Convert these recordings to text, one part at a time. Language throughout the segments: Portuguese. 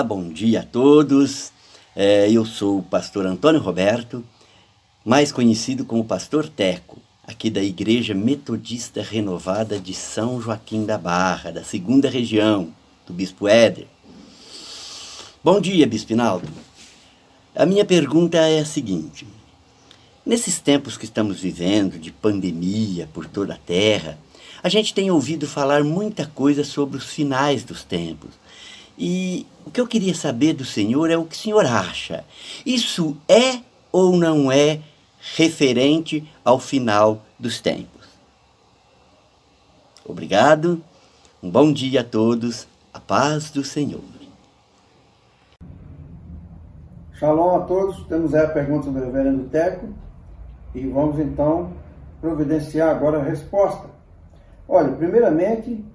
Olá, bom dia a todos. Eu sou o pastor Antônio Roberto, mais conhecido como Pastor Teco, aqui da Igreja Metodista Renovada de São Joaquim da Barra, da 2ª região, do Bispo Éder. Bom dia, Bispo Inaldo. A minha pergunta é a seguinte: nesses tempos que estamos vivendo, de pandemia por toda a terra, a gente tem ouvido falar muita coisa sobre os finais dos tempos. E o que eu queria saber do senhor é o que o senhor acha. Isso é ou não é referente ao final dos tempos? Obrigado, um bom dia a todos, a paz do Senhor. Shalom a todos, temos aí a pergunta do reverendo Teco e vamos então providenciar agora a resposta. Olha, primeiramente,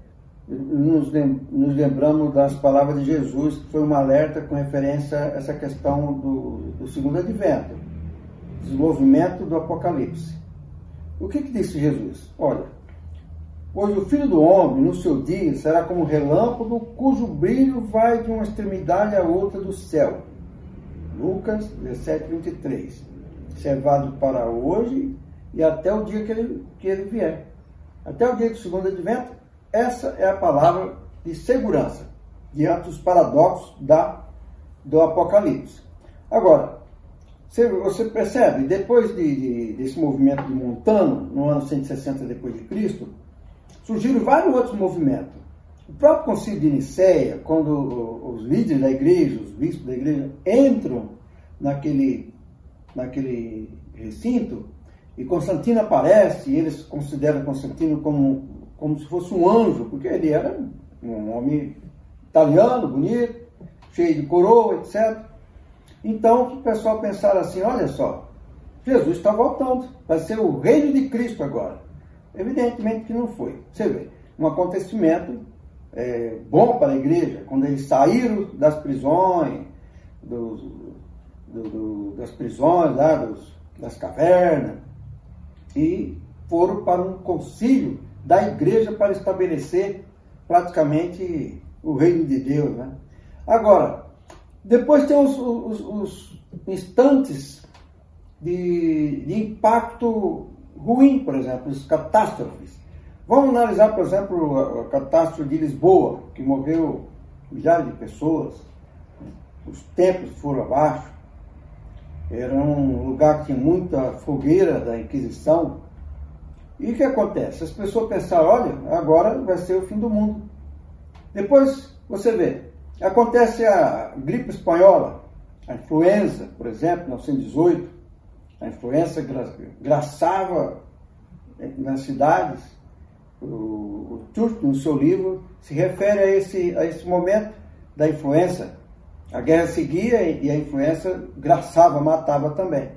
nos lembramos das palavras de Jesus, que foi um alerta com referência a essa questão do segundo advento, desenvolvimento do Apocalipse. O que disse Jesus? Olha, pois o Filho do Homem, no seu dia, será como um relâmpago, cujo brilho vai de uma extremidade à outra do céu. Lucas 17, 23. Servado para hoje e até o dia que ele vier. Até o dia do segundo advento. Essa é a palavra de segurança diante dos paradoxos do Apocalipse. Agora, você percebe, depois desse movimento de Montano, no ano 160 depois de Cristo, surgiram vários outros movimentos. O próprio Concílio de Nicéia, quando os líderes da igreja, os bispos da igreja, entram naquele recinto, e Constantino aparece, e eles consideram Constantino como se fosse um anjo, porque ele era um homem italiano, bonito, cheio de coroa, etc. Então o pessoal pensaram assim: olha só, Jesus está voltando, vai ser o reino de Cristo agora. Evidentemente que não foi. Você vê, um acontecimento bom para a igreja, quando eles saíram das prisões, das cavernas, e foram para um concílio da igreja para estabelecer praticamente o reino de Deus, né? Agora, depois tem os instantes de impacto ruim, por exemplo, as catástrofes. Vamos analisar, por exemplo, a catástrofe de Lisboa, que morreu milhares de pessoas, os templos foram abaixo, era um lugar que tinha muita fogueira da Inquisição. E o que acontece? As pessoas pensaram: olha, agora vai ser o fim do mundo. Depois, você vê, acontece a gripe espanhola, a influenza, por exemplo, em 1918. A influenza graçava nas cidades. O Turco, no seu livro, se refere a esse momento da influenza. A guerra seguia e a influenza graçava, matava também.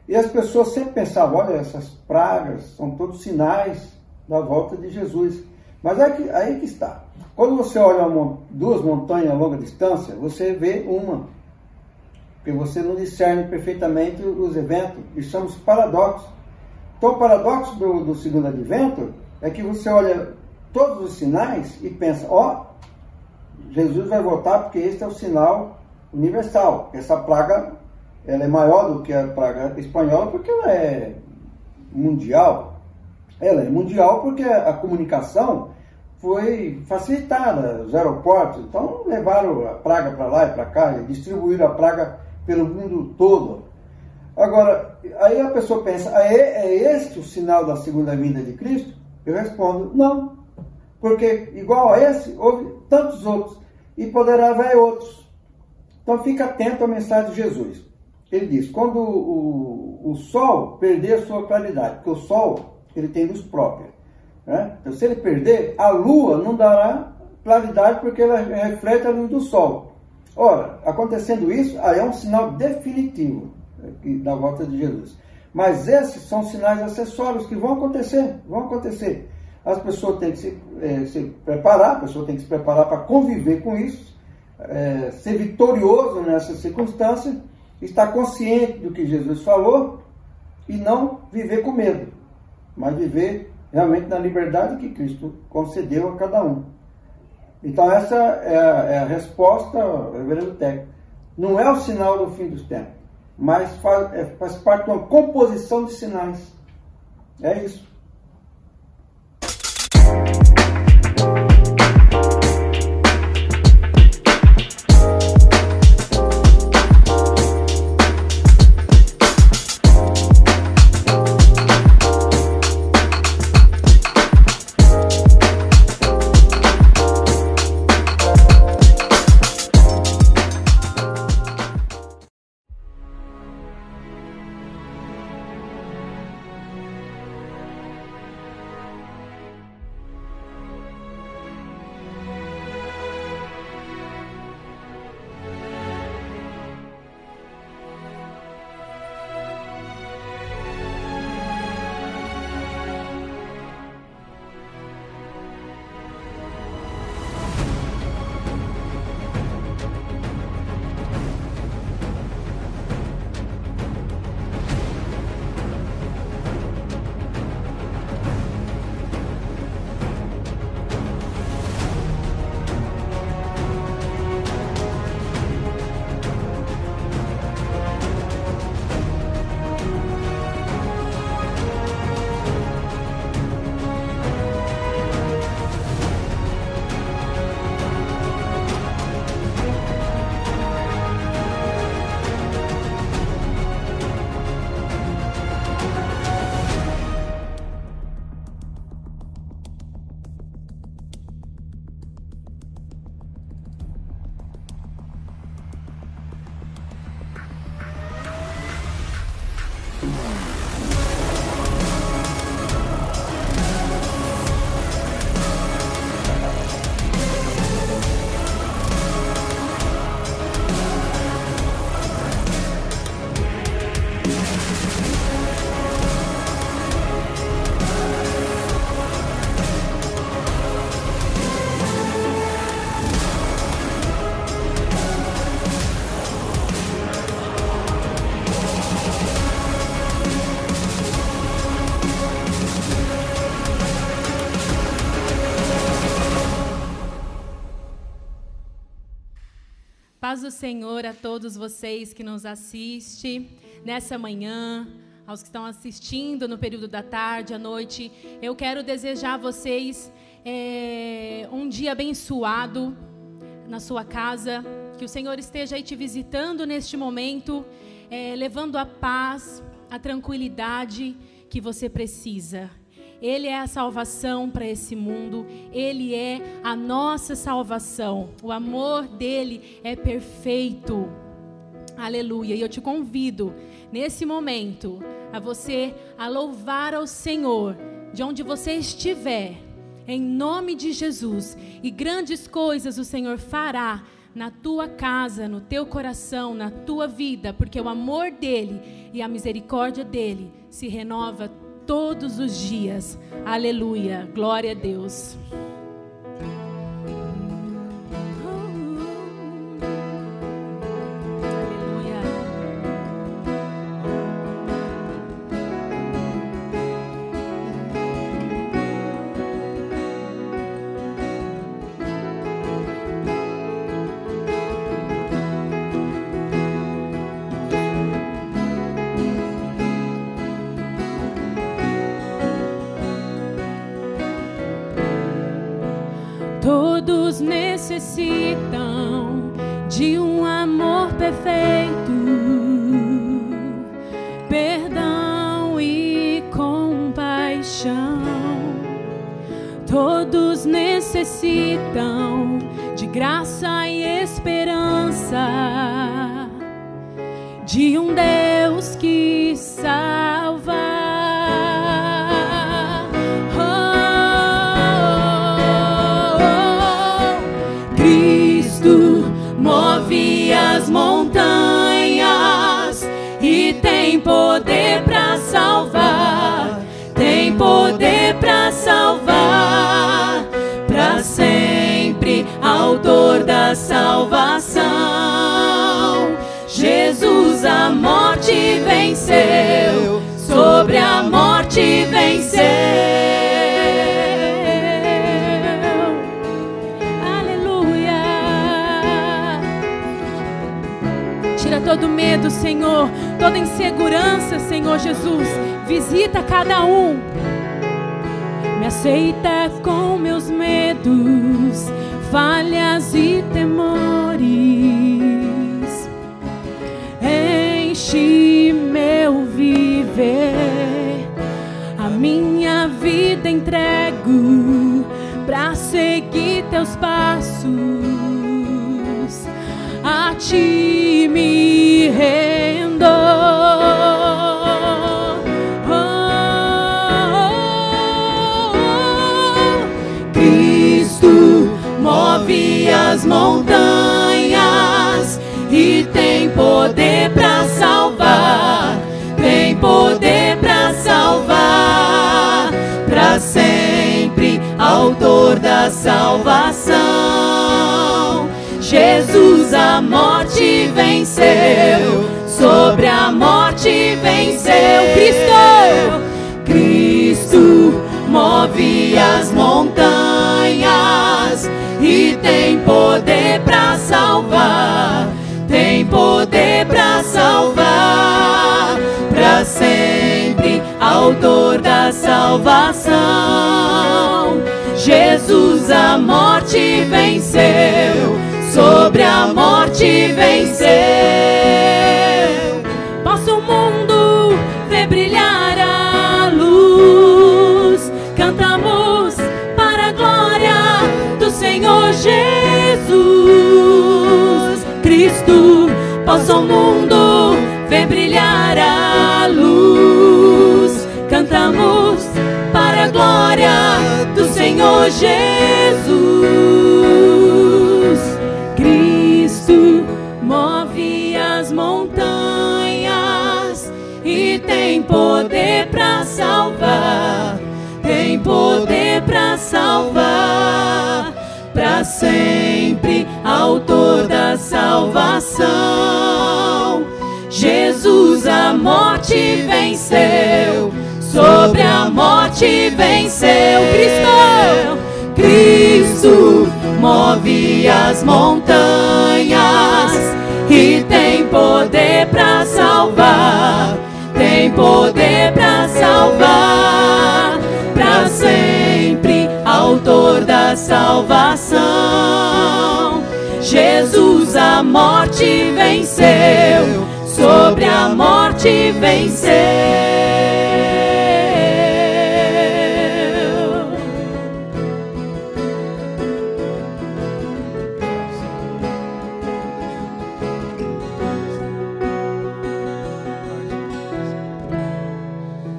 E as pessoas sempre pensavam: olha, essas pragas são todos sinais da volta de Jesus. Mas aí que está. Quando você olha duas montanhas a longa distância, você vê uma. Porque você não discerne perfeitamente os eventos. E chamamos paradoxos. Então, o paradoxo do segundo advento é que você olha todos os sinais e pensa: ó, Jesus vai voltar porque este é o sinal universal. Essa praga, ela é maior do que a praga espanhola porque ela é mundial. Ela é mundial porque a comunicação foi facilitada, os aeroportos, então levaram a praga para lá e para cá, e distribuíram a praga pelo mundo todo. Agora, aí a pessoa pensa: é este o sinal da segunda vinda de Cristo? Eu respondo: não, porque igual a esse, houve tantos outros, e poderá haver outros. Então fica atento à mensagem de Jesus. Ele diz: quando o sol perder a sua claridade, porque o sol ele tem luz própria, né? Então, se ele perder, a lua não dará claridade porque ela reflete a luz do sol. Ora, acontecendo isso, aí é um sinal definitivo da volta de Jesus. Mas esses são sinais acessórios que vão acontecer. As pessoas têm que se preparar, a pessoa tem que se preparar para conviver com isso, ser vitorioso nessa circunstância, estar consciente do que Jesus falou e não viver com medo, mas viver realmente na liberdade que Cristo concedeu a cada um. Então essa é a resposta, reverendo técnico. Não é o sinal do fim dos tempos, mas faz parte de uma composição de sinais. É isso. Paz do Senhor a todos vocês que nos assistem nessa manhã, aos que estão assistindo no período da tarde, à noite. Eu quero desejar a vocês um dia abençoado na sua casa, que o Senhor esteja aí te visitando neste momento, levando a paz, a tranquilidade que você precisa. Ele é a salvação para esse mundo, Ele é a nossa salvação, o amor dEle é perfeito, aleluia. E eu te convido, nesse momento, a louvar ao Senhor, de onde você estiver, em nome de Jesus, e grandes coisas o Senhor fará na tua casa, no teu coração, na tua vida, porque o amor dEle e a misericórdia dEle se renova todos os dias. Aleluia. Glória a Deus. Aleluia. Todos necessitam de um amor perfeito, perdão e compaixão. Todos necessitam de graça e esperança, de um Deus que salva. Move as montanhas e tem poder para salvar, tem poder para salvar, para sempre, autor da salvação. Jesus a morte venceu, sobre a morte venceu. Aleluia. todo medo, Senhor, toda insegurança, Senhor Jesus. Visita cada um. Me aceita com meus medos, falhas e temores. Enche meu viver, a minha vida entrego pra seguir teus passos. A ti me rendo. Cristo move as montanhas e tem poder pra salvar, tem poder pra salvar, pra sempre, autor da salvação. Jesus a morte venceu, sobre a morte venceu. Cristo move as montanhas e tem poder pra salvar, tem poder pra salvar, pra sempre, autor da salvação. Jesus a morte venceu, sobre a morte venceu. Posso o mundo ver brilhar a luz, cantamos para a glória do Senhor Jesus. Cristo, posso o mundo ver brilhar a luz, cantamos para a glória do Senhor Jesus. Cristo move as montanhas e tem poder pra salvar, tem poder pra salvar, pra sempre, autor da salvação. Jesus a morte venceu, sobre a morte venceu. Cristo move as montanhas e tem poder pra salvar, tem poder pra salvar, pra sempre, autor da salvação. Jesus a morte venceu, sobre a morte venceu.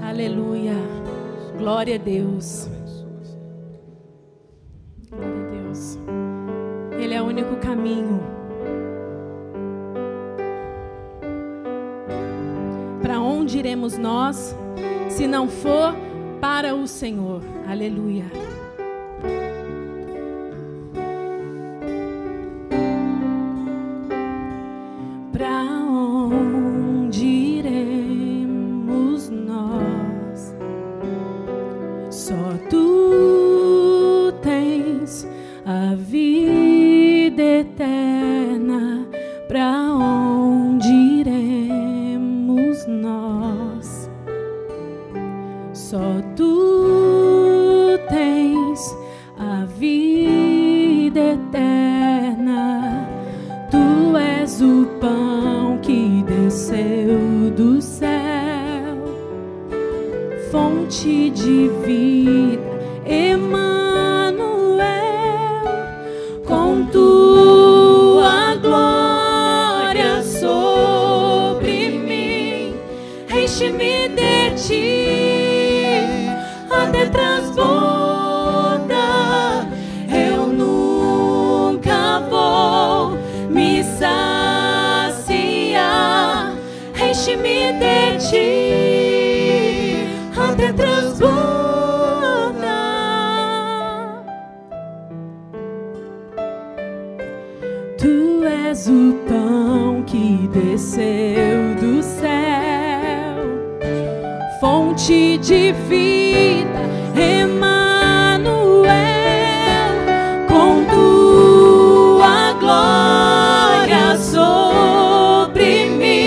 Aleluia. Glória a Deus. Glória a Deus. Ele é o único caminho. Para onde iremos nós, se não for para o Senhor? Aleluia. Para onde iremos nós? Só tu tens a vida eterna. Para onde iremos nós? Só tu tens a vida eterna. Tu és o pão que desceu do céu, fonte de vida, Emanuel, com tua glória sobre mim, enche-me de ti até transborda. Eu nunca vou me saciar, enche-me de ti até transborda. Tu és o pão que desceu do céu, fonte de vida, Emanuel, com tua glória sobre mim,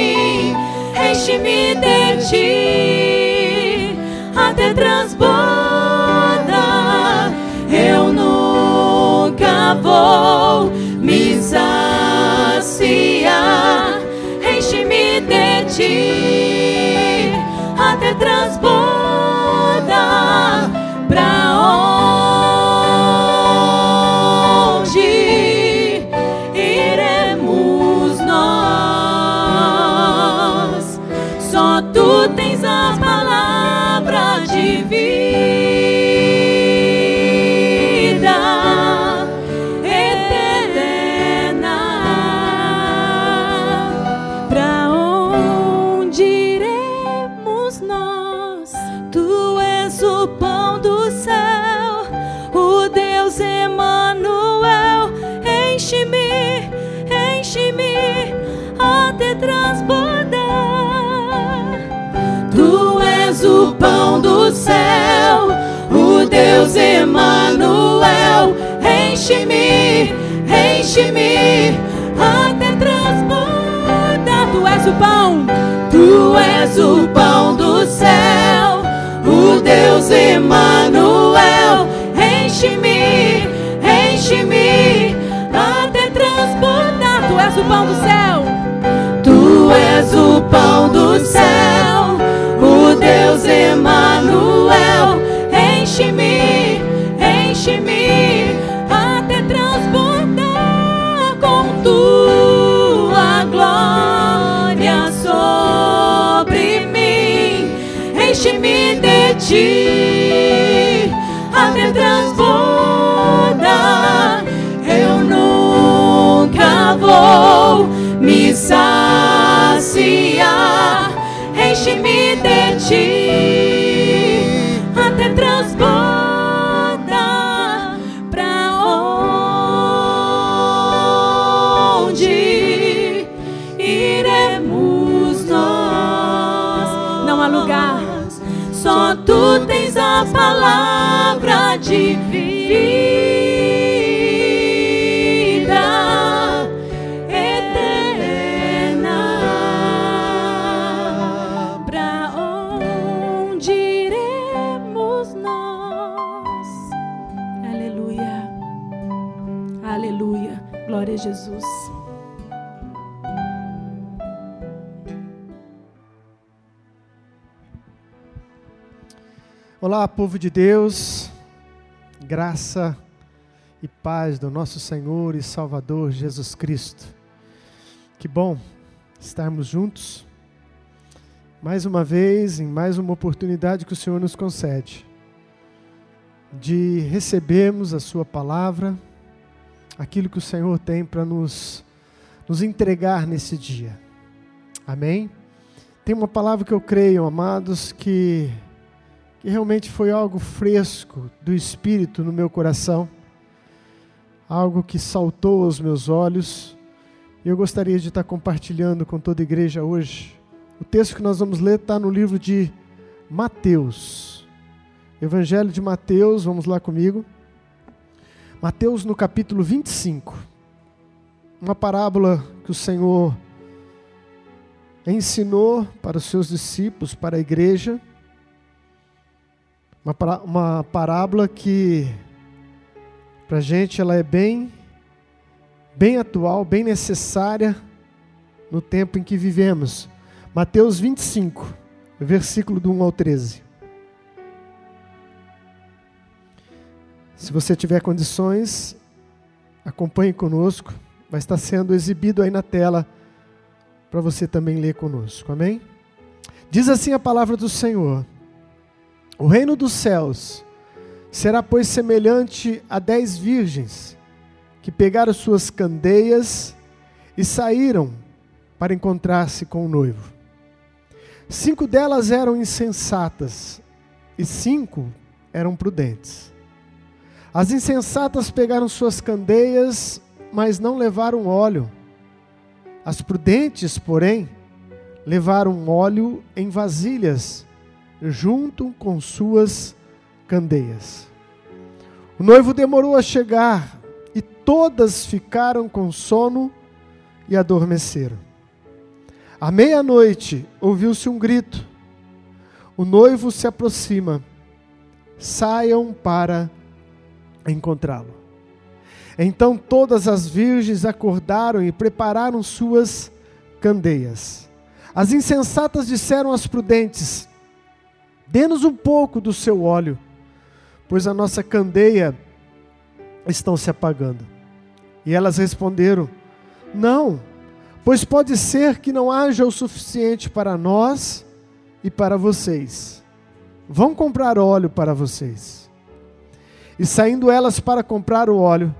Pra onde iremos nós? Tu és o pão do céu, o Deus Emanuel. Enche-me, enche-me até transbordar. Tu és o pão do céu, o Deus Emanuel. Enche-me, enche-me até transbordar. Tu és o pão, tu és o pão do céu, o Deus Emanuel. Enche-me, enche-me até transbordar. Tu és o pão do céu, tu és o pão do céu, o Deus Emanuel. Enche-me, enche-me até transbordar com tua glória sobre mim. Enche-me de ti até transbordar. Eu nunca vou me saciar. Enche-me de ti até transbordar. Pra onde iremos nós? Não há lugar, só tu tens a palavra de vida eterna. Pra onde iremos nós? Aleluia, aleluia, glória a Jesus. Olá, povo de Deus, graça e paz do nosso Senhor e Salvador Jesus Cristo. Que bom estarmos juntos, mais uma vez, em mais uma oportunidade que o Senhor nos concede, de recebermos a sua palavra, aquilo que o Senhor tem para nos entregar nesse dia. Amém? Tem uma palavra que eu creio, amados, que realmente foi algo fresco do Espírito no meu coração, algo que saltou aos meus olhos, e eu gostaria de estar compartilhando com toda a igreja hoje. O texto que nós vamos ler está no livro de Mateus, Evangelho de Mateus, vamos lá comigo. Mateus no capítulo 25, uma parábola que o Senhor ensinou para os seus discípulos, para a igreja, uma parábola que, para a gente, ela é bem atual, bem necessária no tempo em que vivemos. Mateus 25, versículo do 1 ao 13. Se você tiver condições, acompanhe conosco. Vai estar sendo exibido aí na tela para você também ler conosco. Amém? Diz assim a palavra do Senhor: o reino dos céus será, pois, semelhante a 10 virgens que pegaram suas candeias e saíram para encontrar-se com o noivo. 5 delas eram insensatas e 5 eram prudentes. As insensatas pegaram suas candeias, mas não levaram óleo. As prudentes, porém, levaram óleo em vasilhas, junto com suas candeias. O noivo demorou a chegar, e todas ficaram com sono e adormeceram. À meia-noite ouviu-se um grito: o noivo se aproxima, saiam para encontrá-lo. Então todas as virgens acordaram e prepararam suas candeias. As insensatas disseram às prudentes: dê-nos um pouco do seu óleo, pois a nossa candeia estão se apagando. E elas responderam: não, pois pode ser que não haja o suficiente para nós e para vocês. vão comprar óleo para vocês. E saindo elas para comprar o óleo,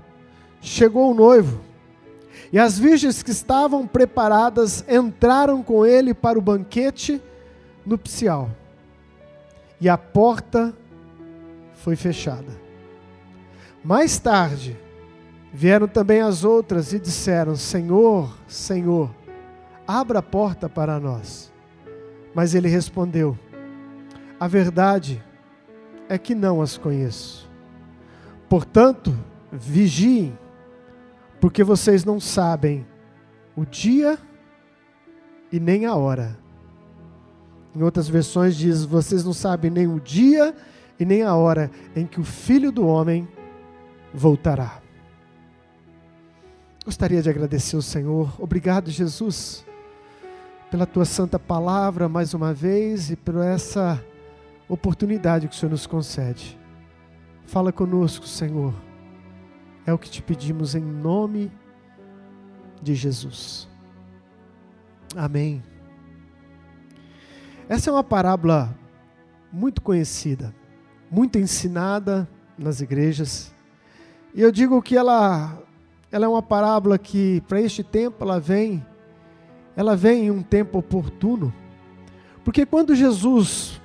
chegou o noivo. E as virgens que estavam preparadas entraram com ele para o banquete nupcial. E a porta foi fechada. Mais tarde, vieram também as outras e disseram: Senhor, Senhor, abra a porta para nós. Mas ele respondeu: a verdade é que não as conheço. Portanto, vigiem, porque vocês não sabem o dia e nem a hora. Em outras versões diz: vocês não sabem nem o dia e nem a hora em que o Filho do Homem voltará. Gostaria de agradecer ao Senhor. Obrigado, Jesus, pela Tua santa palavra mais uma vez e por essa oportunidade que o Senhor nos concede. Fala conosco, Senhor. É o que te pedimos em nome de Jesus. Amém. Essa é uma parábola muito conhecida, muito ensinada nas igrejas. E eu digo que ela é uma parábola que, para este tempo, ela vem em um tempo oportuno. Porque quando Jesus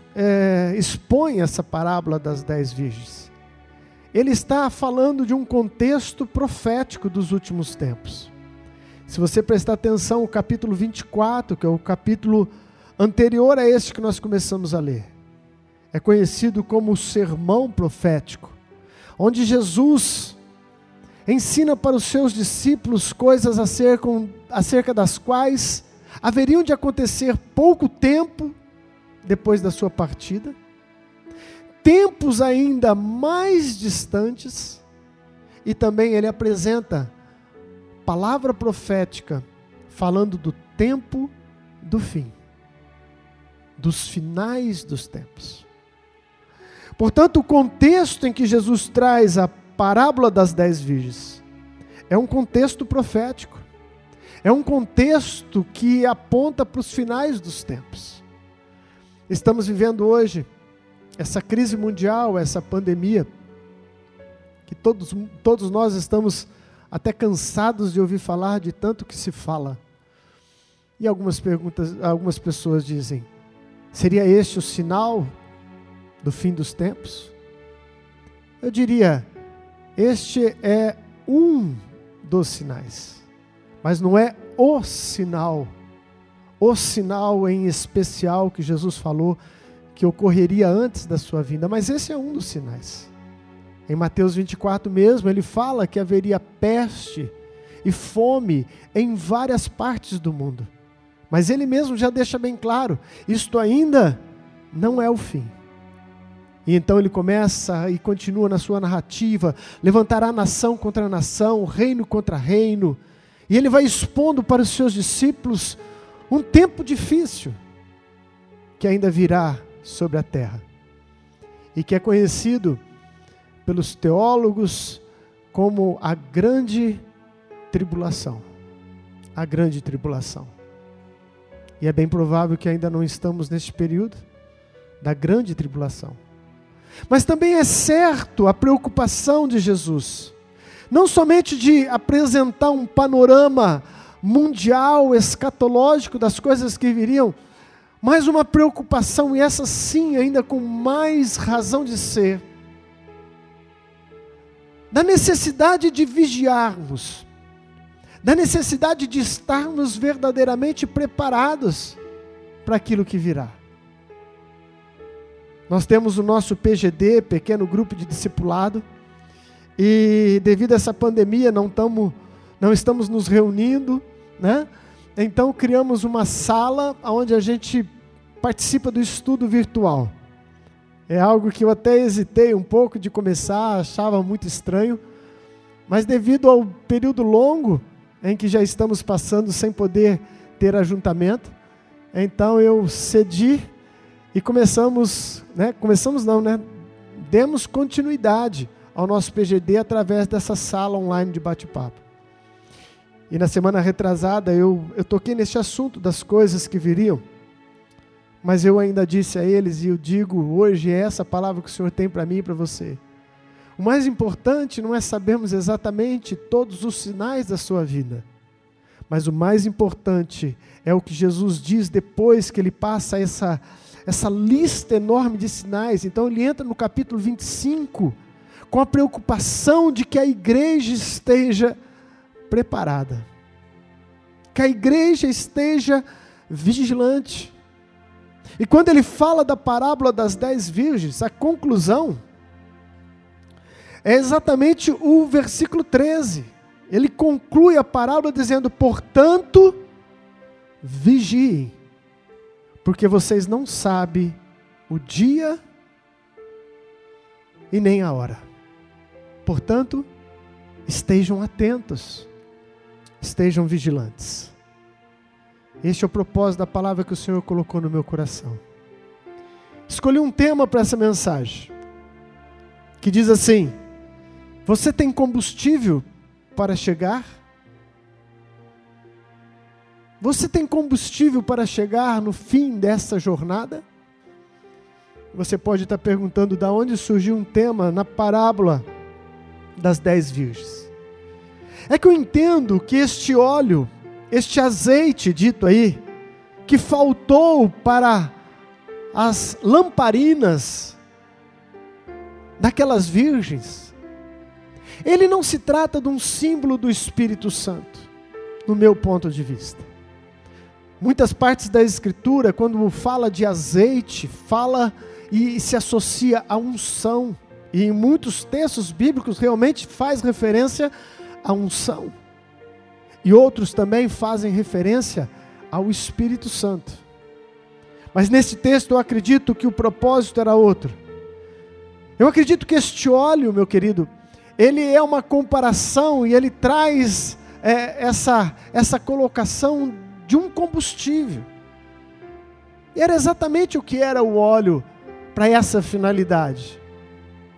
expõe essa parábola das 10 virgens, ele está falando de um contexto profético dos últimos tempos. Se você prestar atenção, o capítulo 24, que é o capítulo anterior a este que nós começamos a ler, é conhecido como o sermão profético, onde Jesus ensina para os seus discípulos coisas acerca das quais haveriam de acontecer pouco tempo depois da sua partida, tempos ainda mais distantes, e também ele apresenta palavra profética falando do tempo do fim, dos finais dos tempos. Portanto, o contexto em que Jesus traz a parábola das 10 virgens é um contexto profético, é um contexto que aponta para os finais dos tempos. Estamos vivendo hoje essa crise mundial, essa pandemia, que todos nós estamos até cansados de ouvir falar de tanto que se fala. E algumas pessoas dizem: seria este o sinal do fim dos tempos? Eu diria, este é um dos sinais, mas não é o sinal em especial que Jesus falou que ocorreria antes da sua vinda, mas esse é um dos sinais. Em Mateus 24 mesmo, ele fala que haveria peste e fome em várias partes do mundo, mas ele mesmo já deixa bem claro, isto ainda não é o fim. E então ele começa e continua na sua narrativa, levantará nação contra nação, reino contra reino, e ele vai expondo para os seus discípulos um tempo difícil que ainda virá sobre a terra, e que é conhecido pelos teólogos como a grande tribulação. A grande tribulação. E é bem provável que ainda não estamos neste período da grande tribulação. Mas também é certo a preocupação de Jesus, não somente de apresentar um panorama mundial, escatológico das coisas que viriam, mas uma preocupação, e essa sim ainda com mais razão de ser, da necessidade de vigiarmos, da necessidade de estarmos verdadeiramente preparados para aquilo que virá. Nós temos o nosso PGD, pequeno grupo de discipulado, e devido a essa pandemia não estamos nos reunindo, né? Então criamos uma sala onde a gente participa do estudo virtual. É algo que eu até hesitei um pouco de começar, achava muito estranho, mas devido ao período longo em que já estamos passando sem poder ter ajuntamento, então eu cedi e demos continuidade ao nosso PGD através dessa sala online de bate-papo. E na semana retrasada eu toquei nesse assunto das coisas que viriam, Mas eu ainda disse a eles, e eu digo hoje, é essa palavra que o Senhor tem para mim e para você. O mais importante não é sabermos exatamente todos os sinais da sua vida, mas o mais importante é o que Jesus diz depois que ele passa essa lista enorme de sinais. Então ele entra no capítulo 25 com a preocupação de que a igreja esteja preparada, que a igreja esteja vigilante. E quando ele fala da parábola das 10 virgens, a conclusão é exatamente o versículo 13. Ele conclui a parábola dizendo: portanto, vigiem, porque vocês não sabem o dia e nem a hora. Portanto, estejam atentos, estejam vigilantes. Este é o propósito da palavra que o Senhor colocou no meu coração. Escolhi um tema para essa mensagem, que diz assim: você tem combustível para chegar? Você tem combustível para chegar no fim dessa jornada? Você pode estar perguntando de onde surgiu um tema na parábola das 10 virgens. É que eu entendo que este óleo, este azeite dito aí, que faltou para as lamparinas daquelas virgens, ele não se trata de um símbolo do Espírito Santo, no meu ponto de vista. Muitas partes da Escritura, quando fala de azeite, fala e se associa à unção. E em muitos textos bíblicos realmente faz referência à unção. E outros também fazem referência ao Espírito Santo. Mas nesse texto eu acredito que o propósito era outro. Eu acredito que este óleo, meu querido, ele é uma comparação e ele traz essa colocação de um combustível. E era exatamente o que era o óleo para essa finalidade,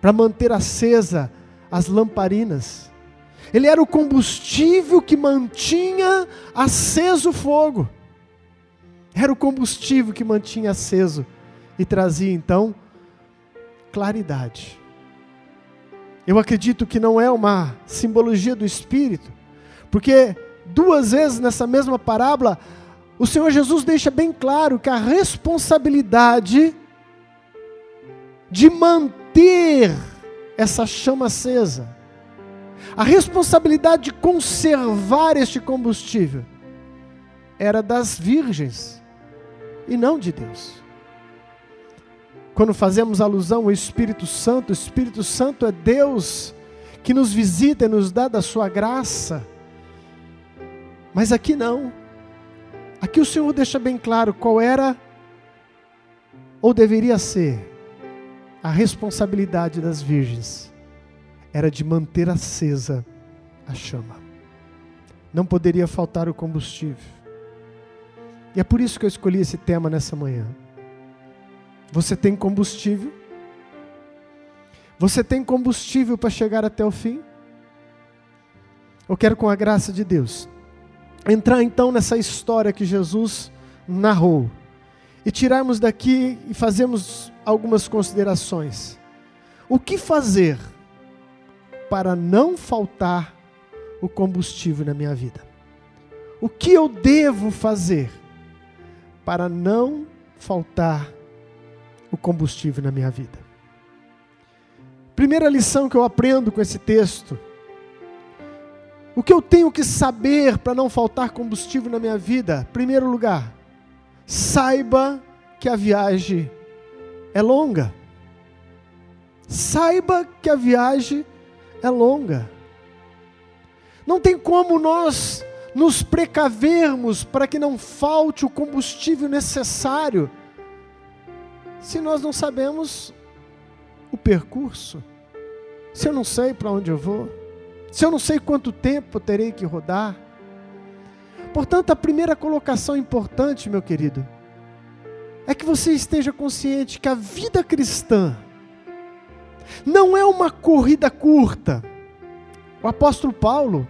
para manter acesa as lamparinas. Ele era o combustível que mantinha aceso o fogo. Era o combustível que mantinha aceso e trazia então claridade. Eu acredito que não é uma simbologia do Espírito, porque 2 vezes nessa mesma parábola, o Senhor Jesus deixa bem claro que a responsabilidade de manter essa chama acesa, a responsabilidade de conservar este combustível, era das virgens e não de Deus. Quando fazemos alusão ao Espírito Santo, o Espírito Santo é Deus que nos visita e nos dá da sua graça. Mas aqui não. Aqui o Senhor deixa bem claro qual era, ou deveria ser, a responsabilidade das virgens. Era de manter acesa a chama. Não poderia faltar o combustível. E é por isso que eu escolhi esse tema nessa manhã. Você tem combustível? Você tem combustível para chegar até o fim? Eu quero, com a graça de Deus, entrar então nessa história que Jesus narrou e tirarmos daqui e fazermos algumas considerações. O que fazer para não faltar o combustível na minha vida? O que eu devo fazer para não faltar o combustível na minha vida? Primeira lição que eu aprendo com esse texto: o que eu tenho que saber para não faltar combustível na minha vida? Primeiro lugar, saiba que a viagem é longa. Saiba que a viagem é longa. Não tem como nós nos precavermos para que não falte o combustível necessário se nós não sabemos o percurso, se eu não sei para onde eu vou, se eu não sei quanto tempo eu terei que rodar. Portanto, a primeira colocação importante, meu querido, é que você esteja consciente que a vida cristã não é uma corrida curta. O apóstolo Paulo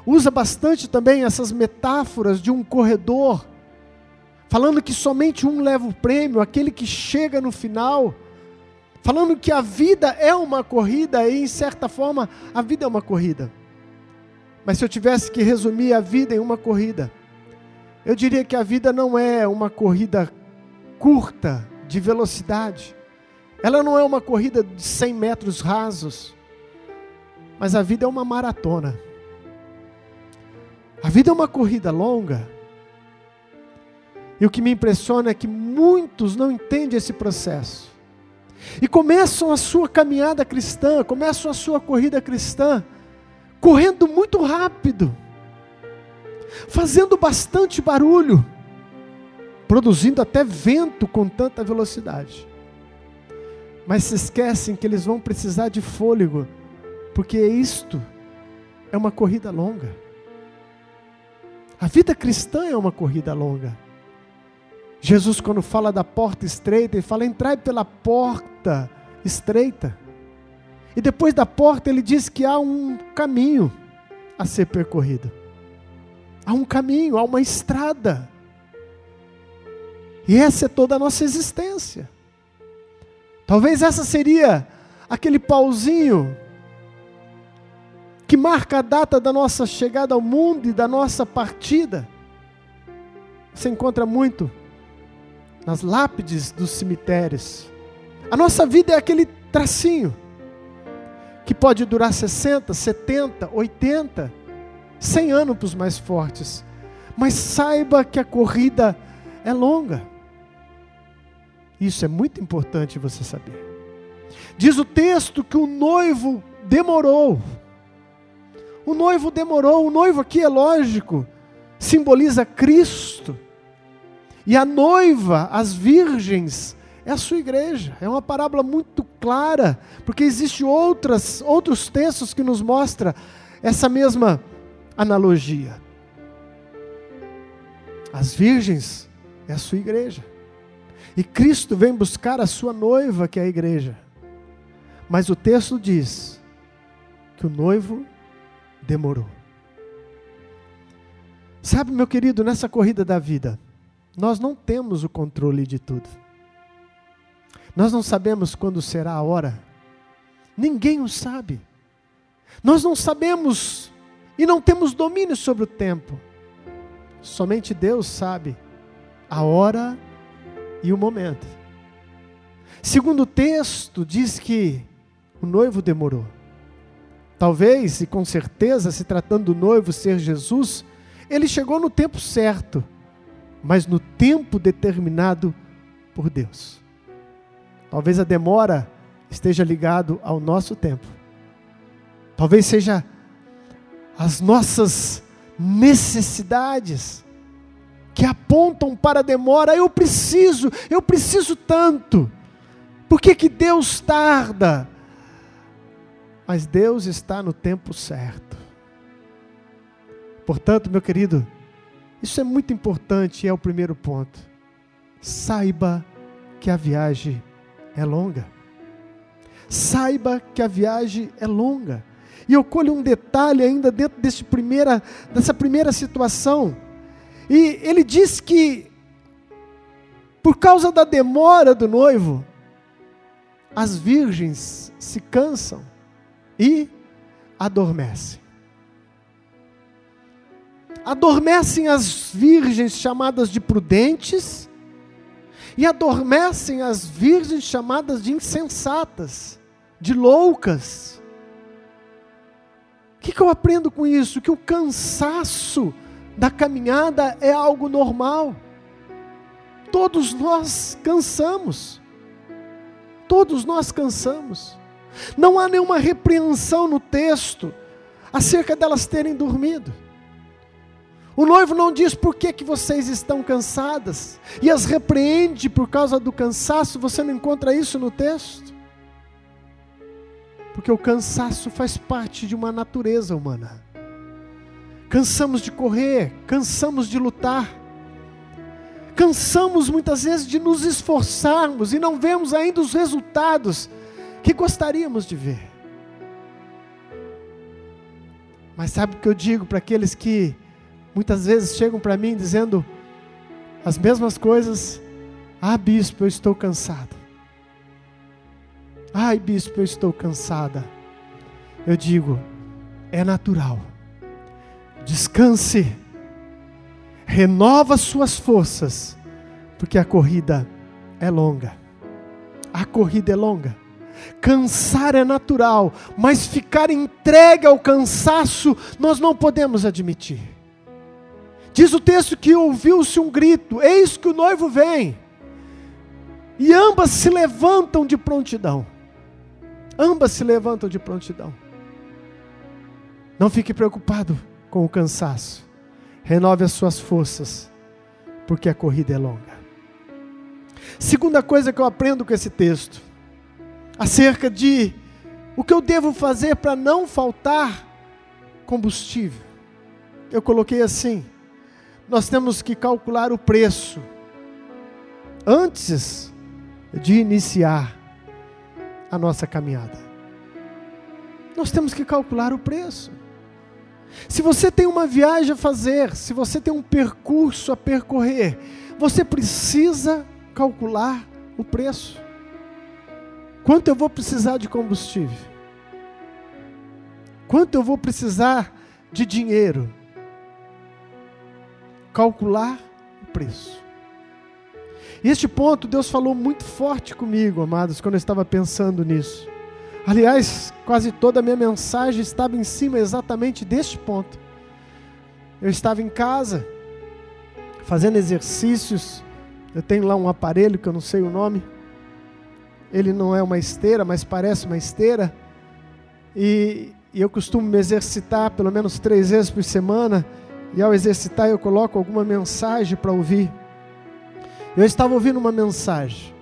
usa bastante também essas metáforas de um corredor, falando que somente um leva o prêmio, aquele que chega no final, falando que a vida é uma corrida, e em certa forma a vida é uma corrida. Mas se eu tivesse que resumir a vida em uma corrida, eu diria que a vida não é uma corrida curta, de velocidade. Ela não é uma corrida de 100 metros rasos. Mas a vida é uma maratona. A vida é uma corrida longa. E o que me impressiona é que muitos não entendem esse processo. E começam a sua caminhada cristã, começam a sua corrida cristã, correndo muito rápido, fazendo bastante barulho, produzindo até vento com tanta velocidade. Mas se esquecem que eles vão precisar de fôlego, porque isto é uma corrida longa. A vida cristã é uma corrida longa. Jesus, quando fala da porta estreita, ele fala: entrai pela porta estreita. E depois da porta ele diz que há um caminho a ser percorrido. Há um caminho, há uma estrada. E essa é toda a nossa existência. Talvez essa seria aquele pauzinho que marca a data da nossa chegada ao mundo e da nossa partida. Você encontra muito nas lápides dos cemitérios. A nossa vida é aquele tracinho que pode durar 60, 70, 80, 100 anos para os mais fortes. Mas saiba que a corrida é longa. Isso é muito importante você saber. Diz o texto que o noivo demorou. O noivo demorou. O noivo aqui, é lógico, simboliza Cristo. E a noiva, as virgens, é a sua igreja. É uma parábola muito clara, porque existem outros textos que nos mostram essa mesma analogia. As virgens é a sua igreja. E Cristo vem buscar a sua noiva, que é a igreja. Mas o texto diz que o noivo demorou. Sabe, meu querido, nessa corrida da vida, nós não temos o controle de tudo. Nós não sabemos quando será a hora. Ninguém o sabe. Nós não sabemos e não temos domínio sobre o tempo. Somente Deus sabe a hora e o momento. Segundo o texto, diz que o noivo demorou. Talvez, e com certeza, se tratando do noivo ser Jesus, ele chegou no tempo certo, mas no tempo determinado por Deus. Talvez a demora esteja ligado ao nosso tempo. Talvez seja as nossas necessidades que apontam para a demora. Eu preciso tanto. Por que Deus tarda? Mas Deus está no tempo certo. Portanto, meu querido, isso é muito importante e é o primeiro ponto. Saiba que a viagem é longa. Saiba que a viagem é longa. E eu colho um detalhe ainda dentro dessa primeira situação. E ele diz que, por causa da demora do noivo, as virgens se cansam e adormecem. Adormecem as virgens chamadas de prudentes e adormecem as virgens chamadas de insensatas, de loucas. O que eu aprendo com isso? Que o cansaço da caminhada é algo normal. Todos nós cansamos. Todos nós cansamos. Não há nenhuma repreensão no texto acerca delas terem dormido. O noivo não diz por que vocês estão cansadas e as repreende por causa do cansaço. Você não encontra isso no texto? Porque o cansaço faz parte de uma natureza humana. Cansamos de correr, cansamos de lutar, cansamos muitas vezes de nos esforçarmos e não vemos ainda os resultados que gostaríamos de ver. Mas sabe o que eu digo para aqueles que muitas vezes chegam para mim dizendo: as mesmas coisas. Ah, bispo, eu estou cansado. Ai, bispo, eu estou cansada. Eu digo, é natural. Descanse. Renova suas forças, porque a corrida é longa. A corrida é longa. Cansar é natural, mas ficar entregue ao cansaço, nós não podemos admitir. Diz o texto que ouviu-se um grito, eis que o noivo vem. E ambas se levantam de prontidão. Ambas se levantam de prontidão. Não fique preocupado com o cansaço. Renove as suas forças, porque a corrida é longa. Segunda coisa que eu aprendo com esse texto, acerca de o que eu devo fazer para não faltar combustível. Eu coloquei assim: nós temos que calcular o preço antes de iniciar a nossa caminhada. Nós temos que calcular o preço. Se você tem uma viagem a fazer, se você tem um percurso a percorrer, você precisa calcular o preço. Quanto eu vou precisar de combustível? Quanto eu vou precisar de dinheiro? Calcular o preço. E este ponto Deus falou muito forte comigo, amados, quando eu estava pensando nisso. Aliás, quase toda a minha mensagem estava em cima exatamente deste ponto. Eu estava em casa, fazendo exercícios. Eu tenho lá um aparelho que eu não sei o nome. Ele não é uma esteira, mas parece uma esteira. E eu costumo me exercitar pelo menos 3 vezes por semana. E ao exercitar eu coloco alguma mensagem para ouvir. Eu estava ouvindo uma mensagem.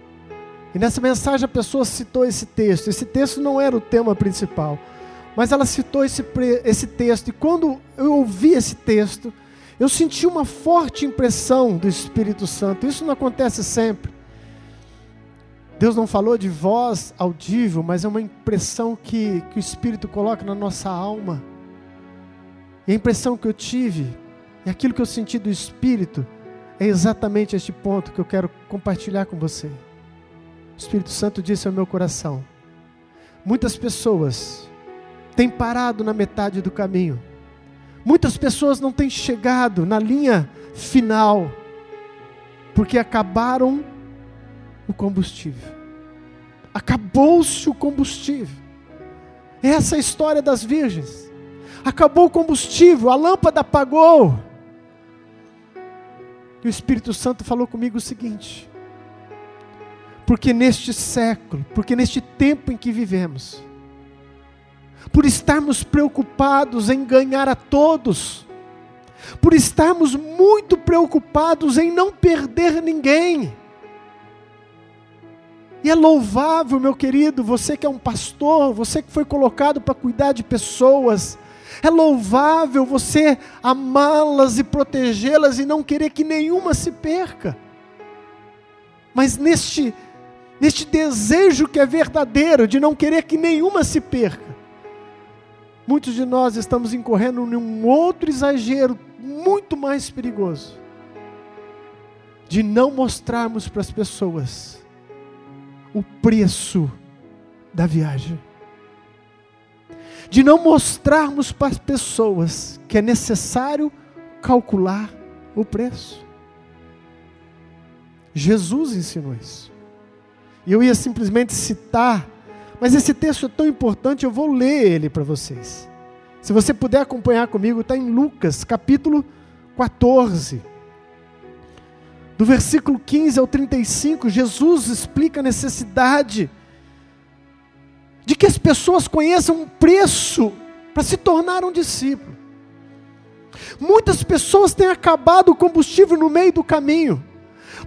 E nessa mensagem a pessoa citou esse texto. Esse texto não era o tema principal, mas ela citou esse texto. E quando eu ouvi esse texto, eu senti uma forte impressão do Espírito Santo. Isso não acontece sempre. Deus não falou de voz audível, mas é uma impressão que o Espírito coloca na nossa alma. E a impressão que eu tive, e aquilo que eu senti do Espírito, é exatamente este ponto que eu quero compartilhar com você. O Espírito Santo disse ao meu coração: muitas pessoas têm parado na metade do caminho. Muitas pessoas não têm chegado na linha final, porque acabaram o combustível. Acabou-se o combustível. Essa é a história das virgens. Acabou o combustível, a lâmpada apagou. E o Espírito Santo falou comigo o seguinte: porque neste século, porque neste tempo em que vivemos, por estarmos preocupados em ganhar a todos, por estarmos muito preocupados em não perder ninguém. E é louvável, meu querido, você que é um pastor, você que foi colocado para cuidar de pessoas, é louvável você amá-las e protegê-las e não querer que nenhuma se perca. Mas neste desejo que é verdadeiro, de não querer que nenhuma se perca, muitos de nós estamos incorrendo num outro exagero muito mais perigoso, de não mostrarmos para as pessoas o preço da viagem, de não mostrarmos para as pessoas que é necessário calcular o preço. Jesus ensinou isso. E eu ia simplesmente citar, mas esse texto é tão importante, eu vou ler ele para vocês. Se você puder acompanhar comigo, está em Lucas, capítulo 14. Do versículo 15 ao 35, Jesus explica a necessidade de que as pessoas conheçam o preço para se tornar um discípulo. Muitas pessoas têm acabado o combustível no meio do caminho,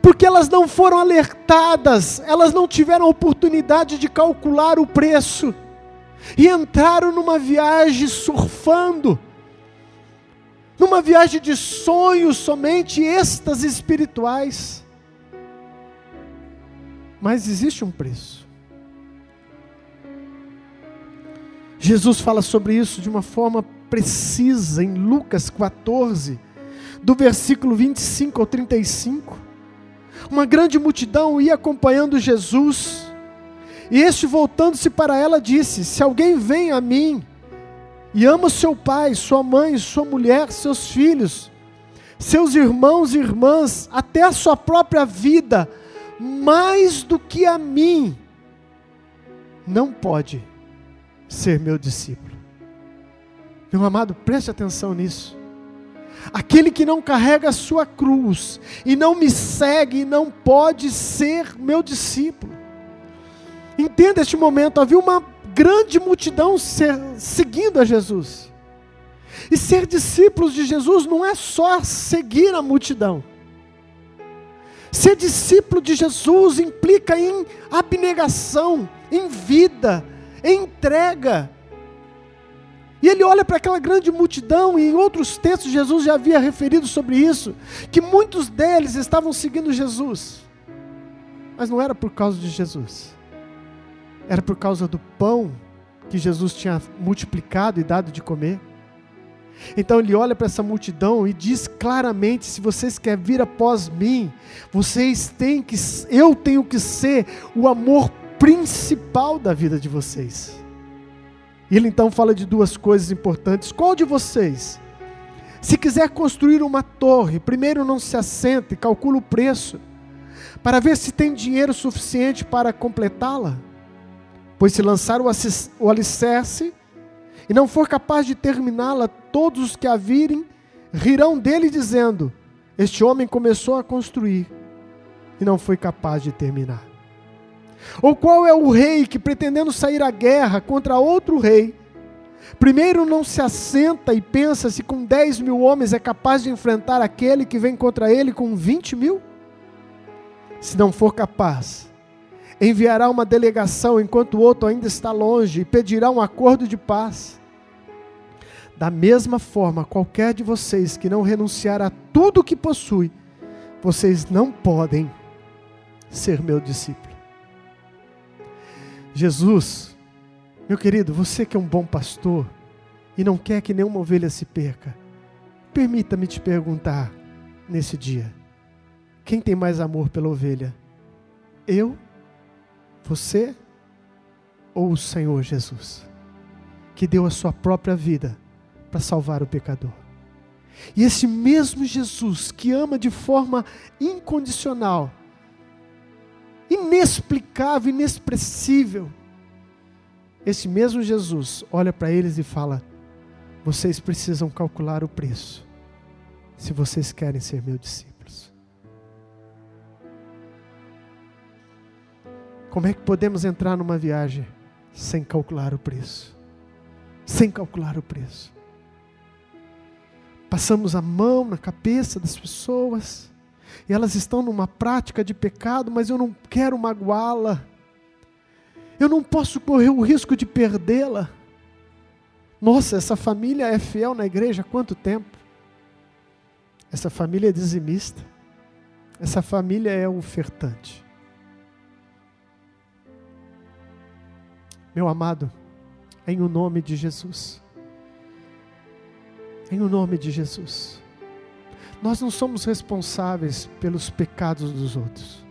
porque elas não foram alertadas, elas não tiveram a oportunidade de calcular o preço, e entraram numa viagem surfando, numa viagem de sonhos, somente êxtases espirituais. Mas existe um preço. Jesus fala sobre isso de uma forma precisa em Lucas 14, do versículo 25 ao 35. Uma grande multidão ia acompanhando Jesus. E este, voltando-se para ela, disse: se alguém vem a mim e ama seu pai, sua mãe, sua mulher, seus filhos, seus irmãos e irmãs, até a sua própria vida, mais do que a mim, não pode ser meu discípulo. Meu amado, preste atenção nisso. Aquele que não carrega a sua cruz e não me segue, não pode ser meu discípulo. Entenda este momento, havia uma grande multidão seguindo a Jesus. E ser discípulos de Jesus não é só seguir a multidão. Ser discípulo de Jesus implica em abnegação, em vida, em entrega. E ele olha para aquela grande multidão, e em outros textos Jesus já havia referido sobre isso, que muitos deles estavam seguindo Jesus. Mas não era por causa de Jesus. Era por causa do pão que Jesus tinha multiplicado e dado de comer. Então ele olha para essa multidão e diz claramente: se vocês querem vir após mim, eu tenho que ser o amor principal da vida de vocês. E ele então fala de duas coisas importantes. Qual de vocês, se quiser construir uma torre, primeiro não se assenta e calcula o preço, para ver se tem dinheiro suficiente para completá-la? Pois se lançar o alicerce e não for capaz de terminá-la, todos os que a virem rirão dele, dizendo: este homem começou a construir e não foi capaz de terminar. Ou qual é o rei que, pretendendo sair à guerra contra outro rei, primeiro não se assenta e pensa se com 10.000 homens é capaz de enfrentar aquele que vem contra ele com 20.000? Se não for capaz, enviará uma delegação enquanto o outro ainda está longe e pedirá um acordo de paz. Da mesma forma, qualquer de vocês que não renunciar a tudo o que possui, vocês não podem ser meu discípulo. Jesus, meu querido, você que é um bom pastor e não quer que nenhuma ovelha se perca, permita-me te perguntar nesse dia: quem tem mais amor pela ovelha? Eu, você ou o Senhor Jesus, que deu a sua própria vida para salvar o pecador? E esse mesmo Jesus que ama de forma incondicional, inexplicável, inexpressível, esse mesmo Jesus olha para eles e fala: vocês precisam calcular o preço, se vocês querem ser meus discípulos. Como é que podemos entrar numa viagem sem calcular o preço? Sem calcular o preço. Passamos a mão na cabeça das pessoas, e elas estão numa prática de pecado, mas eu não quero magoá-la. Eu não posso correr o risco de perdê-la. Nossa, essa família é fiel na igreja há quanto tempo? Essa família é dizimista. Essa família é ofertante. Meu amado, em o nome de Jesus, em o nome de Jesus, nós não somos responsáveis pelos pecados dos outros.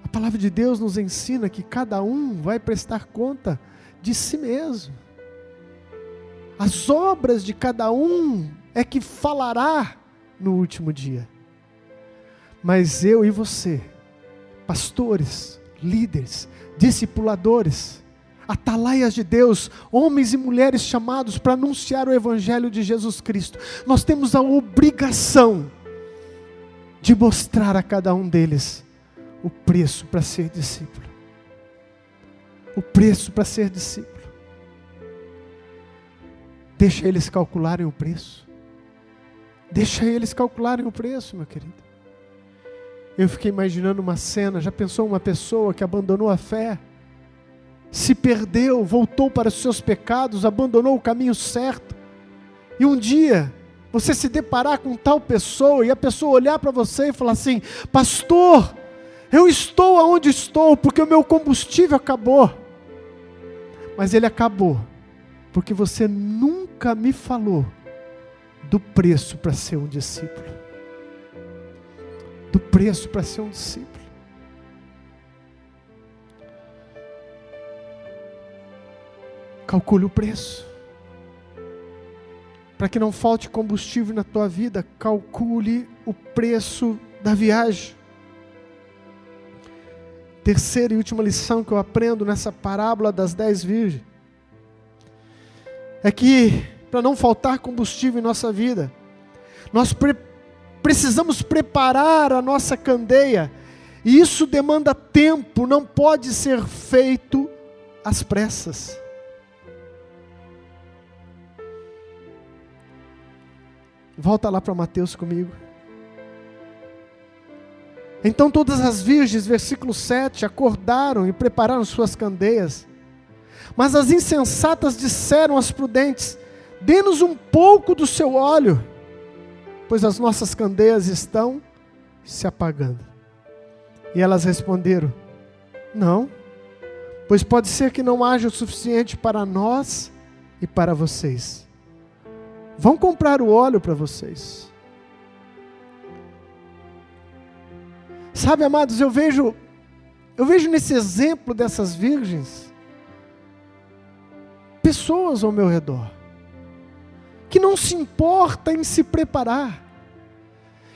A palavra de Deus nos ensina que cada um vai prestar conta de si mesmo. As obras de cada um é que falará no último dia. Mas eu e você, pastores, líderes, discipuladores, atalaias de Deus, homens e mulheres chamados para anunciar o Evangelho de Jesus Cristo, nós temos a obrigação de mostrar a cada um deles o preço para ser discípulo. O preço para ser discípulo. Deixa eles calcularem o preço. Deixa eles calcularem o preço, meu querido. Eu fiquei imaginando uma cena. Já pensou uma pessoa que abandonou a fé, se perdeu, voltou para os seus pecados, abandonou o caminho certo, e um dia você se deparar com tal pessoa, e a pessoa olhar para você e falar assim: pastor, eu estou aonde estou porque o meu combustível acabou. Mas ele acabou porque você nunca me falou do preço para ser um discípulo. do preço para ser um discípulo. Calcule o preço. Para que não falte combustível na tua vida, calcule o preço da viagem. Terceira e última lição que eu aprendo nessa parábola das 10 virgens é que, para não faltar combustível em nossa vida, nós precisamos preparar a nossa candeia, e isso demanda tempo, não pode ser feito às pressas. Volta lá para Mateus comigo. Então todas as virgens, versículo 7, acordaram e prepararam suas candeias. Mas as insensatas disseram às prudentes: dê-nos um pouco do seu óleo, pois as nossas candeias estão se apagando. E elas responderam: não, pois pode ser que não haja o suficiente para nós e para vocês. Vão comprar o óleo para vocês. Sabe, amados, eu vejo nesse exemplo dessas virgens, pessoas ao meu redor, que não se importa em se preparar,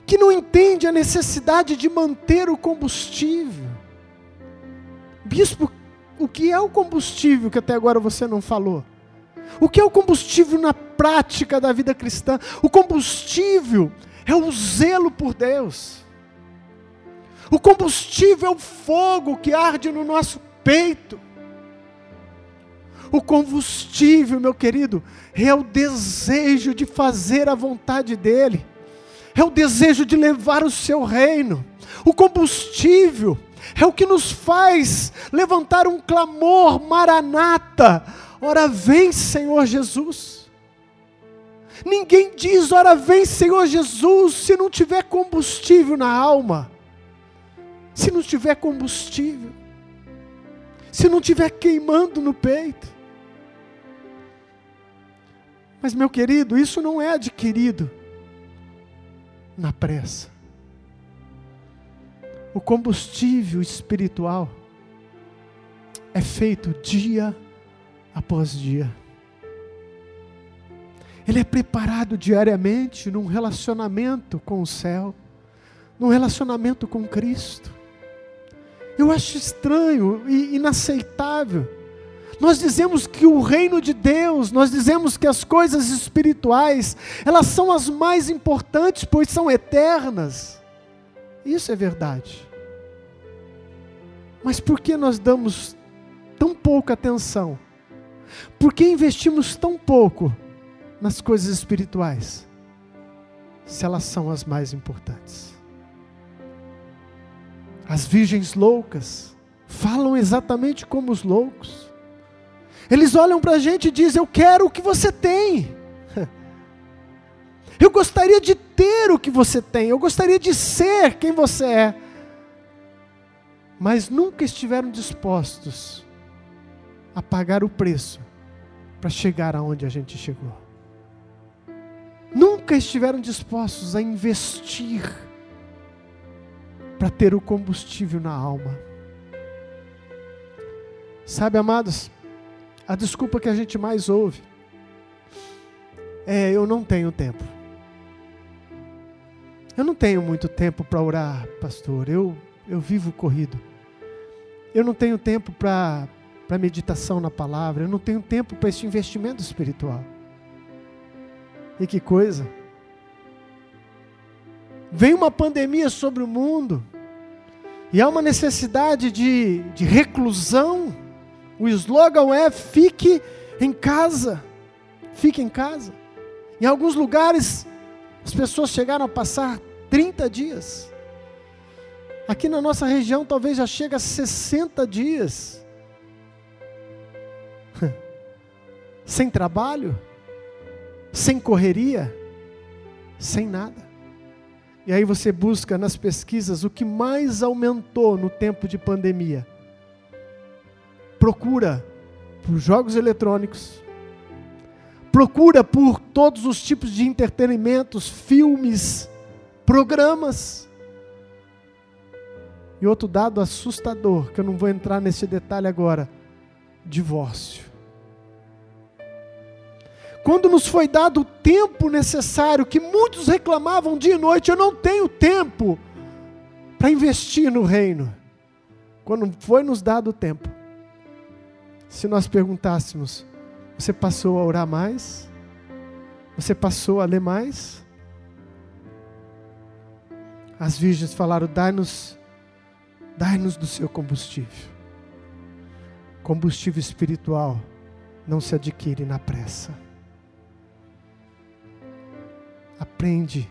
que não entende a necessidade de manter o combustível. Bispo, o que é o combustível que até agora você não falou? O que é o combustível na prática da vida cristã? O combustível é o zelo por Deus. O combustível é o fogo que arde no nosso peito. O combustível, meu querido, é o desejo de fazer a vontade dEle. É o desejo de levar o seu reino. O combustível é o que nos faz levantar um clamor: Maranata, ora vem Senhor Jesus. Ninguém diz ora vem Senhor Jesus se não tiver combustível na alma. Se não tiver combustível, se não tiver queimando no peito. Mas, meu querido, isso não é adquirido na pressa. O combustível espiritual é feito dia após dia. Ele é preparado diariamente num relacionamento com o céu, num relacionamento com Cristo. Eu acho estranho e inaceitável. Nós dizemos que o reino de Deus, nós dizemos que as coisas espirituais, elas são as mais importantes, pois são eternas. Isso é verdade. Mas por que nós damos tão pouca atenção? Por que investimos tão pouco nas coisas espirituais, se elas são as mais importantes? As virgens loucas falam exatamente como os loucos. Eles olham para a gente e dizem: eu quero o que você tem. Eu gostaria de ter o que você tem. Eu gostaria de ser quem você é. Mas nunca estiveram dispostos a pagar o preço para chegar aonde a gente chegou. Nunca estiveram dispostos a investir para ter o combustível na alma. Sabe, amados, a desculpa que a gente mais ouve é: eu não tenho tempo. Eu não tenho muito tempo para orar, pastor. Eu vivo corrido. Eu não tenho tempo para meditação na palavra. Eu não tenho tempo para esse investimento espiritual. E que coisa! Vem uma pandemia sobre o mundo, e há uma necessidade de reclusão. O slogan é: fique em casa. Fique em casa. Em alguns lugares, as pessoas chegaram a passar 30 dias. Aqui na nossa região, talvez já chegue a 60 dias. Sem trabalho, sem correria, sem nada. E aí você busca nas pesquisas o que mais aumentou no tempo de pandemia. Procura por jogos eletrônicos, procura por todos os tipos de entretenimentos, filmes, programas. E outro dado assustador, que eu não vou entrar nesse detalhe agora: divórcio. Quando nos foi dado o tempo necessário, que muitos reclamavam dia e noite, eu não tenho tempo para investir no reino. Quando foi nos dado o tempo, se nós perguntássemos: você passou a orar mais? Você passou a ler mais? As virgens falaram: dai-nos do seu combustível. Combustível espiritual não se adquire na pressa. Aprende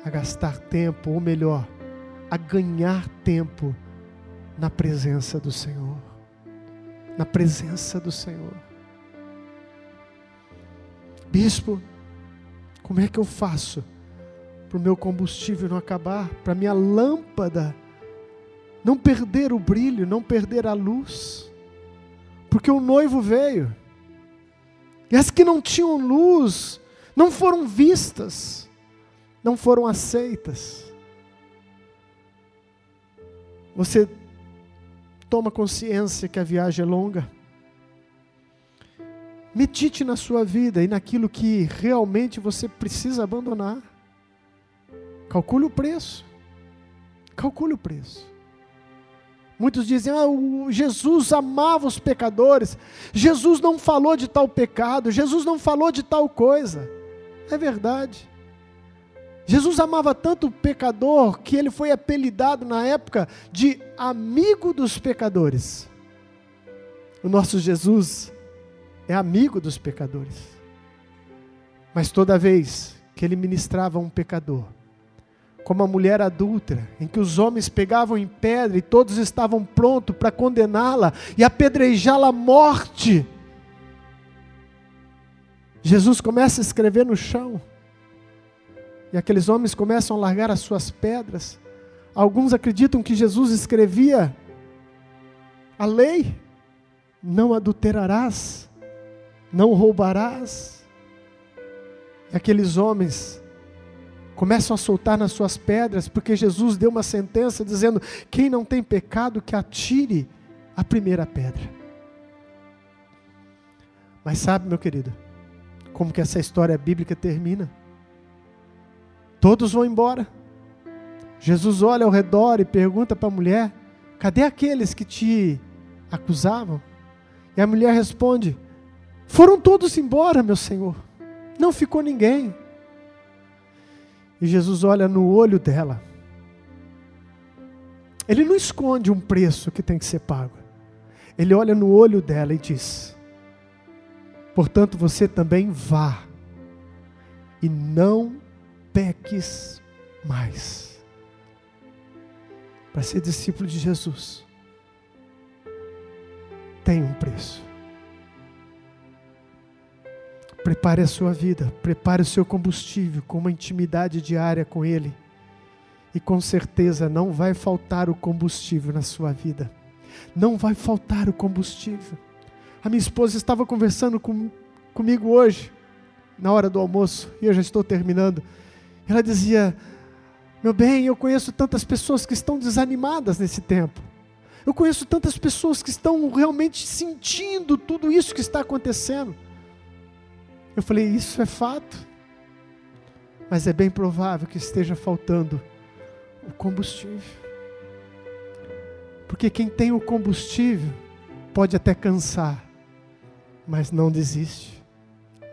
a gastar tempo, ou melhor, a ganhar tempo na presença do Senhor. Na presença do Senhor. Bispo, como é que eu faço para o meu combustível não acabar? Para a minha lâmpada não perder o brilho, não perder a luz? Porque o noivo veio. E as que não tinham luz não foram vistas, não foram aceitas. Você toma consciência que a viagem é longa? Medite na sua vida e naquilo que realmente você precisa abandonar. Calcule o preço. Calcule o preço. Muitos dizem: Jesus amava os pecadores. Jesus não falou de tal pecado. Jesus não falou de tal coisa. É verdade. Jesus amava tanto o pecador que ele foi apelidado na época de amigo dos pecadores. O nosso Jesus é amigo dos pecadores. Mas toda vez que ele ministrava a um pecador, como a mulher adúltera, em que os homens pegavam em pedra e todos estavam prontos para condená-la e apedrejá-la à morte, Jesus começa a escrever no chão, e aqueles homens começam a largar as suas pedras. Alguns acreditam que Jesus escrevia a lei: não adulterarás, não roubarás. E aqueles homens começam a soltar nas suas pedras, porque Jesus deu uma sentença dizendo: quem não tem pecado, que atire a primeira pedra. Mas sabe, meu querido, como que essa história bíblica termina? Todos vão embora. Jesus olha ao redor e pergunta para a mulher: cadê aqueles que te acusavam? E a mulher responde: foram todos embora, meu Senhor, não ficou ninguém. E Jesus olha no olho dela. Ele não esconde um preço que tem que ser pago. Ele olha no olho dela e diz: portanto, você também vá e não peques mais. Para ser discípulo de Jesus, tem um preço. Prepare a sua vida, prepare o seu combustível com uma intimidade diária com Ele. E com certeza não vai faltar o combustível na sua vida. Não vai faltar o combustível. A minha esposa estava conversando comigo hoje, na hora do almoço, e eu já estou terminando. Ela dizia: meu bem, eu conheço tantas pessoas que estão desanimadas nesse tempo. Eu conheço tantas pessoas que estão realmente sentindo tudo isso que está acontecendo. Eu falei: isso é fato, mas é bem provável que esteja faltando o combustível. Porque quem tem o combustível pode até cansar, mas não desiste,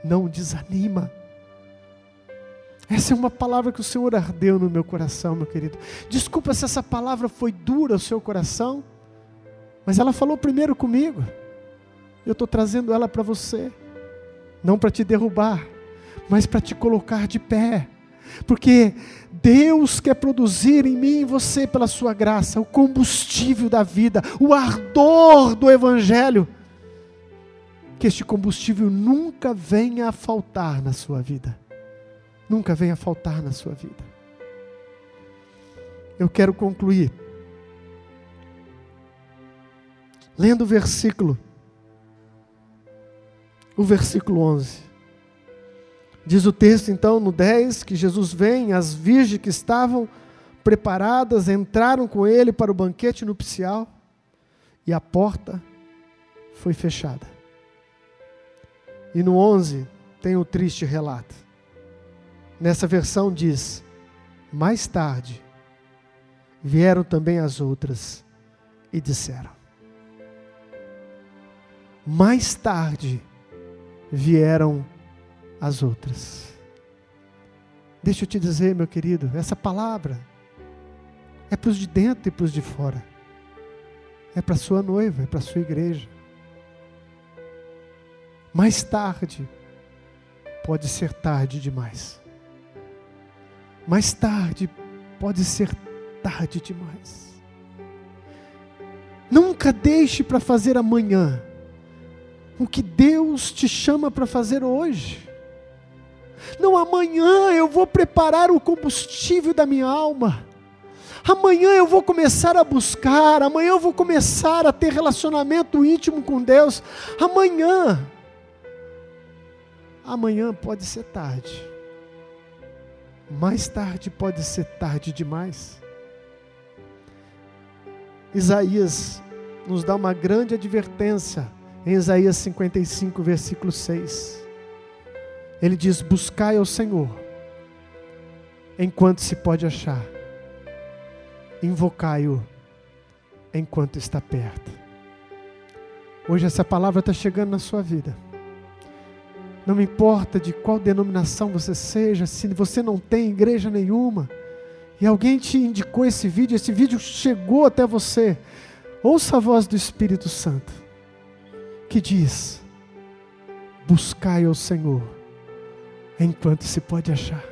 não desanima. Essa é uma palavra que o Senhor ardeu no meu coração, meu querido. Desculpa se essa palavra foi dura ao seu coração, mas ela falou primeiro comigo. Eu estou trazendo ela para você. Não para te derrubar, mas para te colocar de pé. Porque Deus quer produzir em mim e em você, pela sua graça, o combustível da vida, o ardor do Evangelho. Que este combustível nunca venha a faltar na sua vida. Nunca venha a faltar na sua vida. Eu quero concluir lendo o versículo 11. Diz o texto então no 10, que Jesus vem, as virgens que estavam preparadas, entraram com ele para o banquete nupcial e a porta foi fechada. E no 11 tem o triste relato. Nessa versão diz: mais tarde vieram também as outras e disseram. Mais tarde vieram as outras. Deixa eu te dizer, meu querido, essa palavra é para os de dentro e para os de fora. É para a sua noiva, é para a sua igreja. Mais tarde pode ser tarde demais. Mais tarde pode ser tarde demais. Nunca deixe para fazer amanhã o que Deus te chama para fazer hoje. Não, amanhã eu vou preparar o combustível da minha alma. Amanhã eu vou começar a buscar. Amanhã eu vou começar a ter relacionamento íntimo com Deus. Amanhã pode ser tarde. Mais tarde pode ser tarde demais. Isaías nos dá uma grande advertência em Isaías 55, versículo 6. Ele diz: buscai ao Senhor enquanto se pode achar, invocai-o enquanto está perto. Hoje essa palavra está chegando na sua vida. Não importa de qual denominação você seja, se você não tem igreja nenhuma, e alguém te indicou esse vídeo chegou até você, ouça a voz do Espírito Santo, que diz: buscai ao Senhor enquanto se pode achar.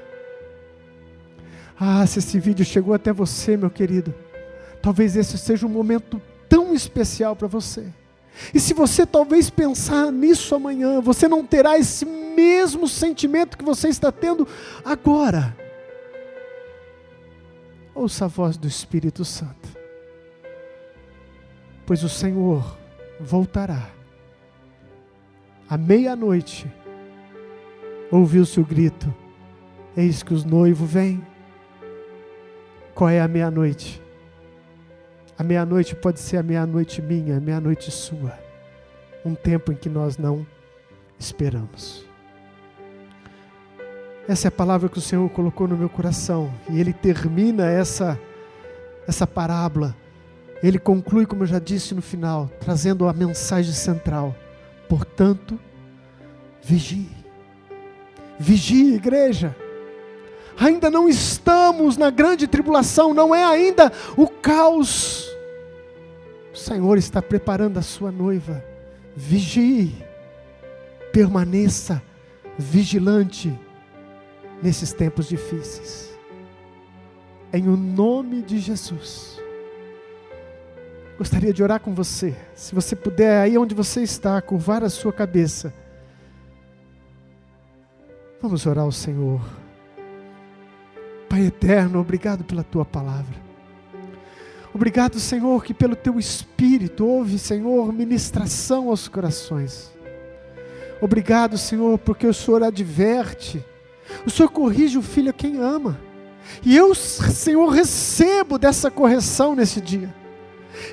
Se esse vídeo chegou até você, meu querido, talvez esse seja um momento tão especial para você. E se você talvez pensar nisso amanhã, você não terá esse mesmo sentimento que você está tendo agora. Ouça a voz do Espírito Santo, pois o Senhor voltará. À meia-noite, ouviu-se o grito: eis que os noivos vêm. Qual é a meia-noite? A meia-noite pode ser a meia-noite minha, a meia-noite sua. Um tempo em que nós não esperamos. Essa é a palavra que o Senhor colocou no meu coração. E Ele termina essa parábola. Ele conclui, como eu já disse no final, trazendo a mensagem central. Portanto, vigie. Vigie, igreja. Ainda não estamos na grande tribulação, não é ainda o caos. O Senhor está preparando a sua noiva. Vigie, permaneça vigilante nesses tempos difíceis. Em o nome de Jesus. Gostaria de orar com você. Se você puder, aí onde você está, curvar a sua cabeça. Vamos orar ao Senhor. Pai eterno, obrigado pela Tua palavra. Obrigado, Senhor, que pelo Teu Espírito houve, Senhor, ministração aos corações. Obrigado, Senhor, porque o Senhor adverte, o Senhor corrige o filho a quem ama. E eu, Senhor, recebo dessa correção nesse dia.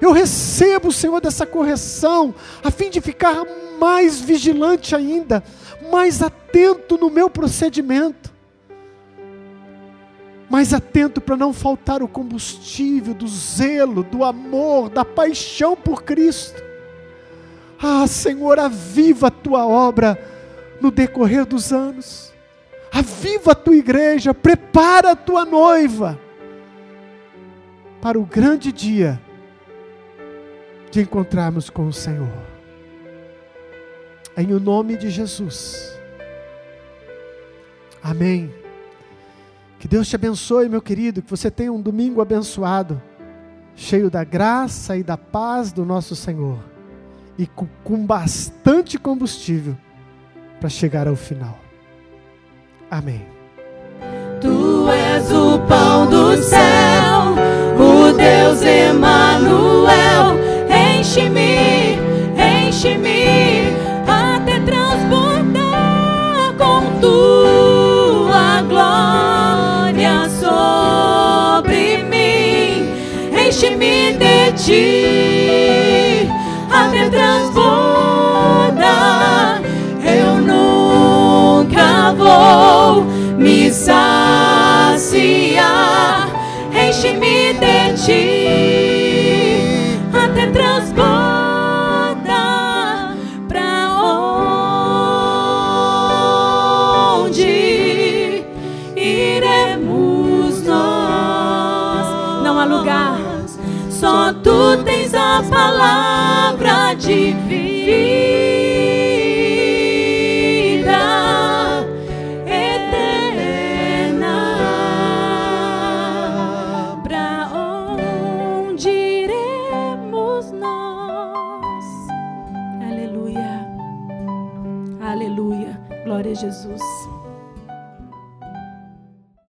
Eu recebo, Senhor, dessa correção, a fim de ficar mais vigilante ainda, mais atento no meu procedimento. Mais atento para não faltar o combustível do zelo, do amor, da paixão por Cristo. Senhor, aviva a Tua obra no decorrer dos anos. Aviva a Tua igreja, prepara a Tua noiva para o grande dia de encontrarmos com o Senhor. Em o nome de Jesus. Amém. Que Deus te abençoe, meu querido, que você tenha um domingo abençoado, cheio da graça e da paz do nosso Senhor, e com bastante combustível para chegar ao final. Amém. Tu és o pão do céu, o Deus Emanuel, enche-me, enche-me, até transbordar com Tua glória sobre mim. de vida eterna. Pra onde iremos nós? Aleluia. Aleluia. Glória a Jesus.